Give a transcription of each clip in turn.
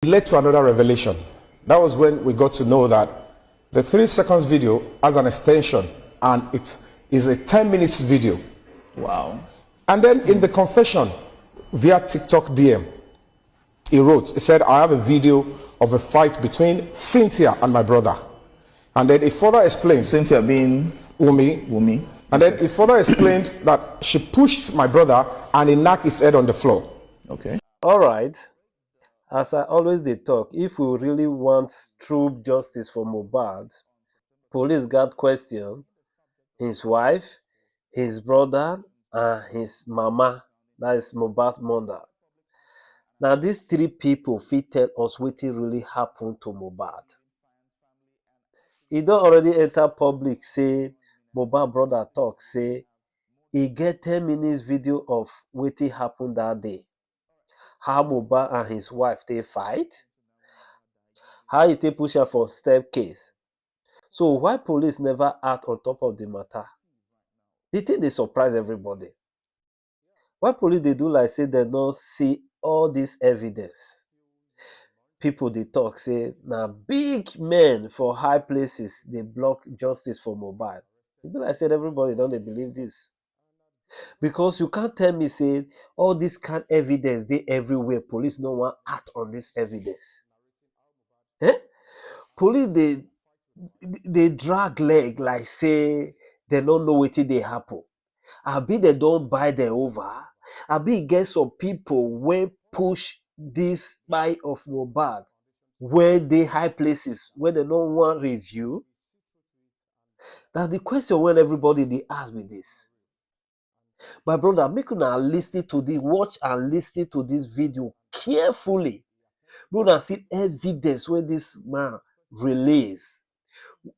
It led to another revelation. That was when we got to know that the 3 seconds video has an extension and it is a 10 minutes video. Wow. And then in the confession via TikTok DM, he wrote, he said, I have a video of a fight between Cynthia and my brother. And then he further explained, Cynthia being Wumi. And then he further explained that she pushed my brother and he knocked his head on the floor. Okay. All right. As I always dey talk, if we really want true justice for Mohbad, police got question his wife, his brother, and his mama, that is Mohbad mother. Now these 3 people fit tell us wetin really happen to Mohbad. E don already enter public say Mohbad brother talk say e get 10 minutes video of wetin happen that day. How Mohbad and his wife take fight, how he take push her for step case. So why police never act on top of the matter? The thing dey surprise everybody. Why police dey do like say dem no see all this evidence? People dey talk say na big men for high places dey block justice for Mohbad. E be like say everybody don dey believe this. Because you can't tell me say all this kind evidence dey everywhere, police no wan act on this evidence. Police dey drag leg like say dem no know wetin dey happen. Abi dem don buy dem over. Abi e get some people wey push this spy of Mohbad wey dey high places wey dem no wan review. Na the question wey everybody dey ask be this. My brother, make una lis ten to this, watch and lis ten to this video carefully. Make una see evidence wey this man release.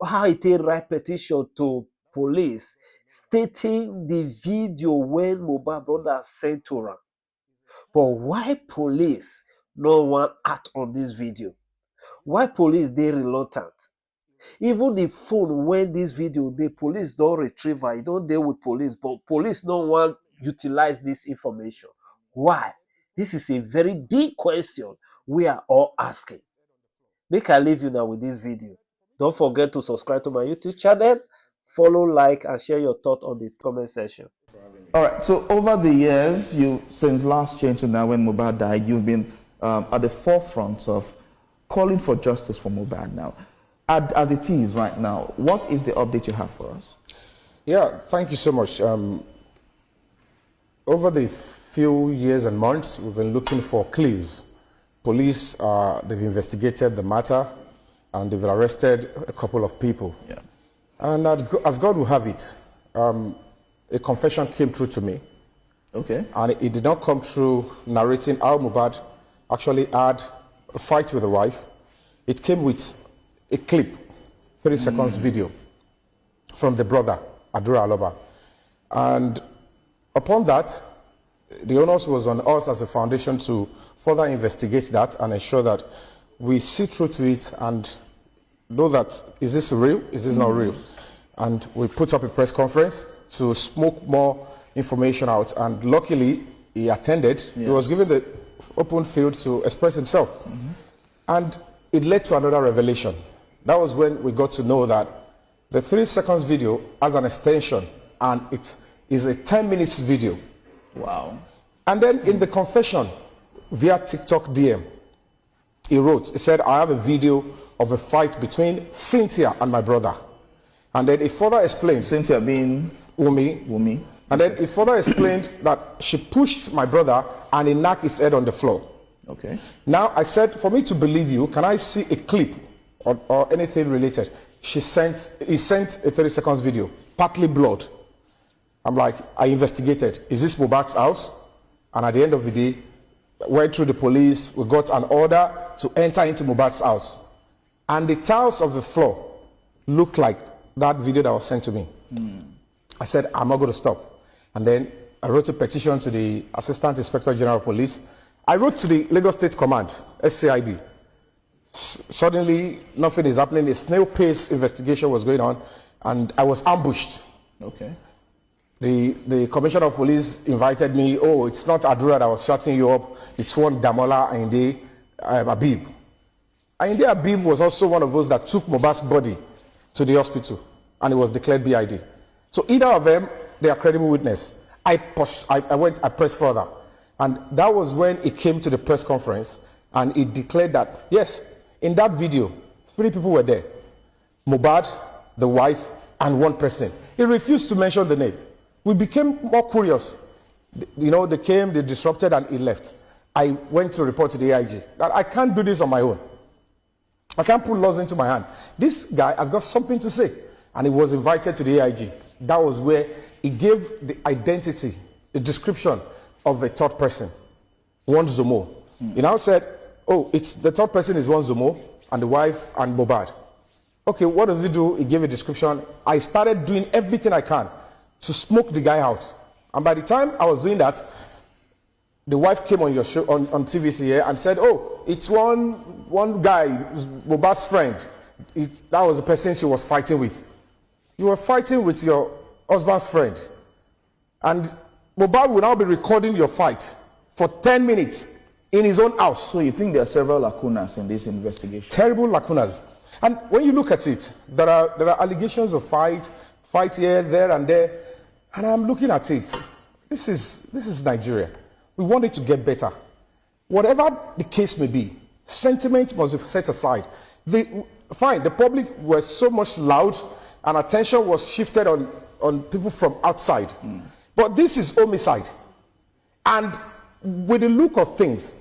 How he take write petition to police stating the video when Mohbad brother sent to am. But why police no wan act on this video? Why police dey reluctant? Even the phone when this video dey, police don retrieve am, e don dey with police, but police no wan utilize this information. Why? This is a very big question we are all asking. Make I leave you now with this video. Don't forget to subscribe to my YouTube channel, follow, like, and share your thoughts on the comment section. All right. So over the years, since last year to now, when Mohbad died, you've been at the forefront of calling for justice for Mohbad. Now, as it is right now, what is the update you have for us? Yeah, thank you so much. Over the few years and months, we've been looking for clues. Police, they've investigated the matter and they've arrested a couple of people. Yeah. And as God will have it, a confession came through to me. Okay. And it did not come through narrating how Mohbad actually had a fight with the wife. It came with a clip, 3 seconds video from the brother, Adura Aloba. And upon that, the onus was on us as a foundation to further investigate that and ensure that we see through to it and know that, is this real, is this not real? And we put up a press conference to smoke more information out, and luckily he attended. Yeah. He was given the open field to express himself. And it led to another revelation. That was when we got to know that the 3 seconds video has an extension and it is a 10 minutes video. Wow. And then in the confession via TikTok DM, he wrote, he said, I have a video of a fight between Cynthia and my brother. And then he further explained, Cynthia being Wumi. And then he further explained that she pushed my brother and he knocked his head on the floor. Okay. Now I said, for me to believe you, can I see a clip or anything related? He sent a 30 seconds video, partly blood. I'm like, I investigated. Is this Mohbad's house? And at the end of the day, went through the police, we got an order to enter into Mohbad's house. And the tiles of the floor looked like that video that was sent to me. I said, I'm not going to stop. And then I wrote a petition to the Assistant Inspector General of Police. I wrote to the Lagos State Command, SCID. Suddenly, nothing is happening. A snail pace investigation was going on, and I was ambushed. Okay. The Commissioner of Police invited me. Oh, it's not Adura that was shutting you up. It's one Damola Inde. Abib. And India Abib was also one of those that took Mohbad's body to the hospital, and it was declared BID. So either of them, they are credible witness. I pressed further. And that was when it came to the press conference, and it declared that, yes, in that video, 3 people were there. Mohbad, the wife, and 1 person. He refused to mention the name. We became more curious. You know, they came, they disrupted, and he left. I went to report to the AIG that I can't do this on my own. I can't put laws into my hand. This guy has got something to say. And he was invited to the AIG. That was where he gave the identity, the description of a 3rd person, one Zomo. He now said, oh, it's the 3rd person is one Zomo, and the wife and Mohbad. Okay, what does he do? He gave a description. I started doing everything I can to smoke the guy out. And by the time I was doing that, the wife came on your show, on TVC here, and said, oh, it's one guy, Mohbad's friend. That was the person she was fighting with. You were fighting with your husband's friend. And Mohbad will now be recording your fight for 10 minutes in his own house. So you think there are several lacunas in this investigation? Terrible lacunas. And when you look at it, there are allegations of fight here, there, and there. And I'm looking at it. This is Nigeria. We want it to get better. Whatever the case may be, sentiment must be set aside. Fine, the public was so much loud, and attention was shifted on people from outside. But this is homicide. And with the look of things,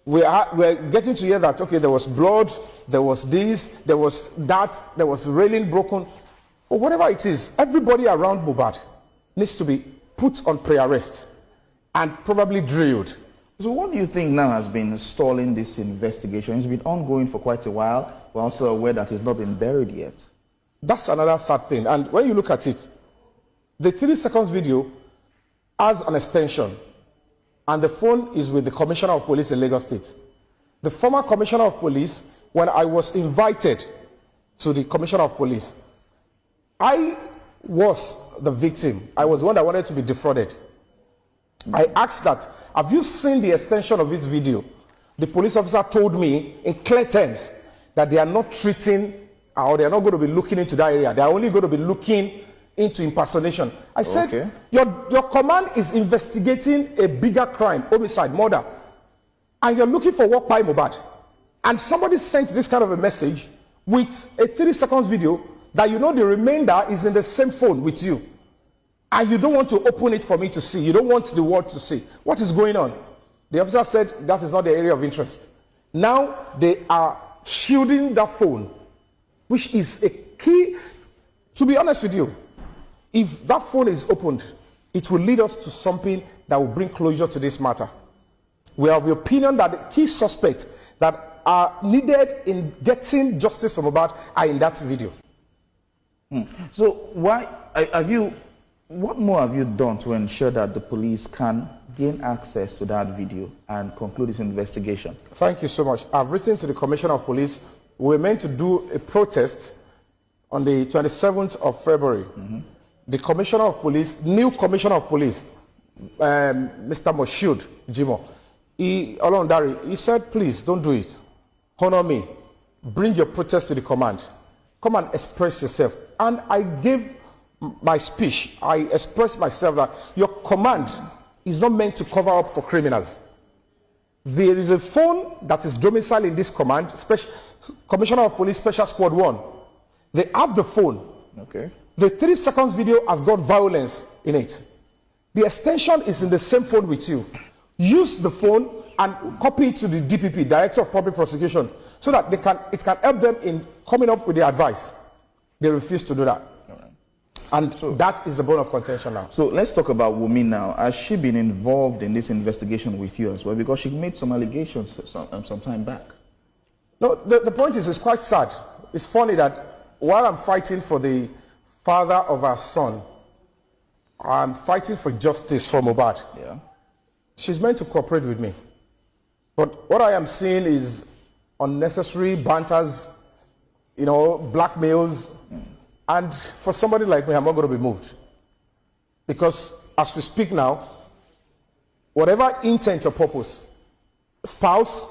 we're getting to hear that, okay, there was blood, there was this, there was that, there was railing broken. For whatever it is, everybody around Mohbad needs to be put on pre-arrest and probably drilled. So what do you think now has been stalling this investigation? It's been ongoing for quite a while. We're also aware that it's not been buried yet. That's another sad thing. And when you look at it, the 3 seconds video has an extension, and the phone is with the Commissioner of Police in Lagos State. The former Commissioner of Police, when I was invited to the Commissioner of Police, I was the victim. I was one that wanted to be defrauded. I asked that, have you seen the extension of this video? The police officer told me in clear terms that they are not treating, or they are not going to be looking into that area. They are only going to be looking into impersonation. I said, okay, your command is investigating a bigger crime, homicide, murder, and you're looking for work by Mohbad. And somebody sent this kind of a message with a 3 seconds video that you know the remainder is in the same phone with you. And you don't want to open it for me to see. You don't want the world to see. What is going on? The officer said that is not the area of interest. Now they are shielding that phone, which is a key. To be honest with you, if that phone is opened, it will lead us to something that will bring closure to this matter. We have the opinion that the key suspects that are needed in getting justice for Mohbad are in that video. So what more have you done to ensure that the police can gain access to that video and conclude this investigation? Thank you so much. I've written to the Commissioner of Police. We're meant to do a protest on the 27th of February. The Commissioner of Police, new Commissioner of Police, Mr. Moshood Jimo, he said, please don't do it. Honor me. Bring your protest to the command. Come and express yourself. And I gave my speech. I expressed myself that your command is not meant to cover up for criminals. There is a phone that is domiciled in this command, Commissioner of Police Special Squad 1. They have the phone. Okay. The 3 seconds video has got violence in it. The extension is in the same phone with you. Use the phone and copy it to the DPP, Director of Public Prosecution, so that it can help them in coming up with the advice. They refuse to do that. And that is the bone of contention now. So let's talk about Wunmi now. Has she been involved in this investigation with you as well? Because she made some allegations some time back. No, the point is, it's quite sad. It's funny that while I'm fighting for the father of our son, I'm fighting for justice for Mohbad. Yeah. She's meant to cooperate with me. But what I am seeing is unnecessary banters, blackmails. And for somebody like me, I'm not going to be moved. Because as we speak now, whatever intent or purpose, spouse,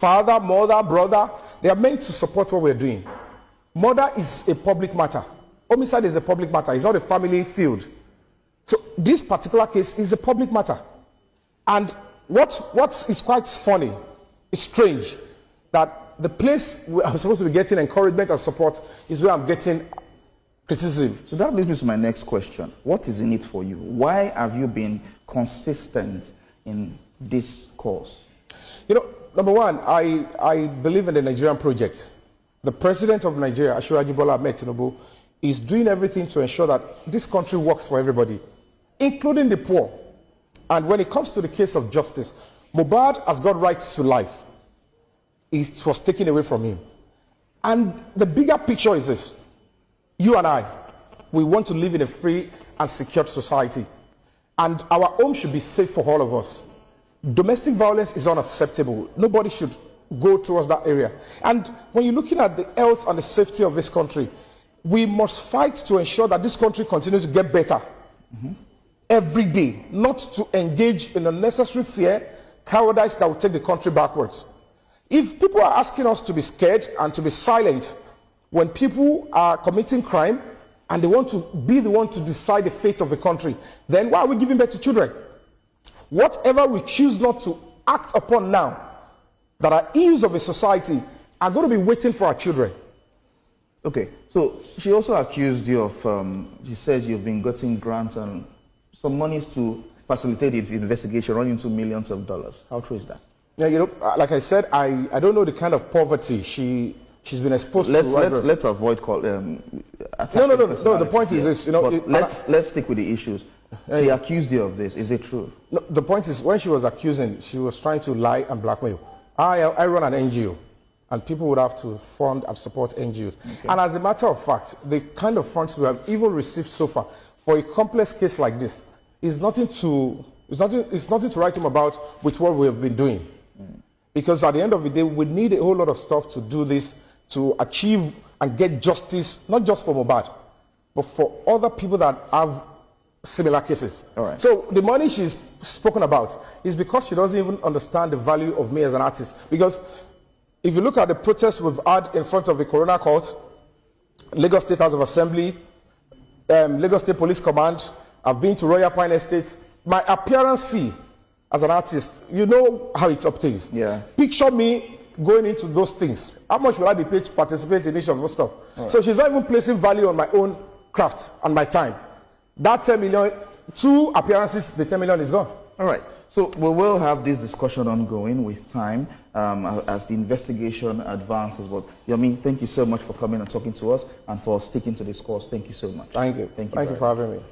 Father, mother, brother, they are meant to support what we're doing. Murder is a public matter. Homicide is a public matter. It's not a family field. So this particular case is a public matter. And what is quite funny, it's strange, that the place where I'm supposed to be getting encouragement and support is where I'm getting criticism. So that leads me to my next question. What is in it for you? Why have you been consistent in this cause? You know, number one, I believe in the Nigerian project. The president of Nigeria, Asiwaju Bola Ahmed Tinubu, is doing everything to ensure that this country works for everybody, including the poor. And when it comes to the case of justice, Mohbad has got right to life. It was taken away from him. And the bigger picture is this. You and I, we want to live in a free and secure society. And our home should be safe for all of us. Domestic violence is unacceptable. Nobody should go towards that area. And when you're looking at the health and the safety of this country, we must fight to ensure that this country continues to get better every day, not to engage in unnecessary fear, cowardice that will take the country backwards. If people are asking us to be scared and to be silent when people are committing crime and they want to be the one to decide the fate of the country, then why are we giving birth to children? Whatever we choose not to act upon now that are ills of a society are going to be waiting for our children. Okay, so she also accused you of, she says you've been getting grants and some monies to facilitate its investigation running into millions of dollars. How true is that? Yeah, you know, like I said, I don't know the kind of poverty she's been exposed to. Let's avoid call. No. The point is this, you know. Let's stick with the issues. She accused you of this. Is it true? No, the point is, when she was accusing, she was trying to lie and blackmail. I run an NGO, and people would have to fund and support NGOs. Okay. And as a matter of fact, the kind of funds we have even received so far for a complex case like this is nothing to write home about with what we have been doing. Because at the end of the day, we need a whole lot of stuff to do this, to achieve and get justice, not just for Mohbad, but for other people that have similar cases. All right. So the money she's spoken about is because she doesn't even understand the value of me as an artist. Because if you look at the protests we've had in front of the Coroner Court, Lagos State House of Assembly, Lagos State Police Command, I've been to Royal Pine Estate, my appearance fee as an artist, you know how it obtains. Yeah. Picture me going into those things. How much will I be paid to participate in each of those stuff? Right. So she's not even placing value on my own craft and my time. That 10 million, 2 appearances, the 10 million is gone. All right. So we will have this discussion ongoing with time as the investigation advances. But Yomi, thank you so much for coming and talking to us and for sticking to this course. Thank you so much. Thank you. Thank you. Thank you for having me.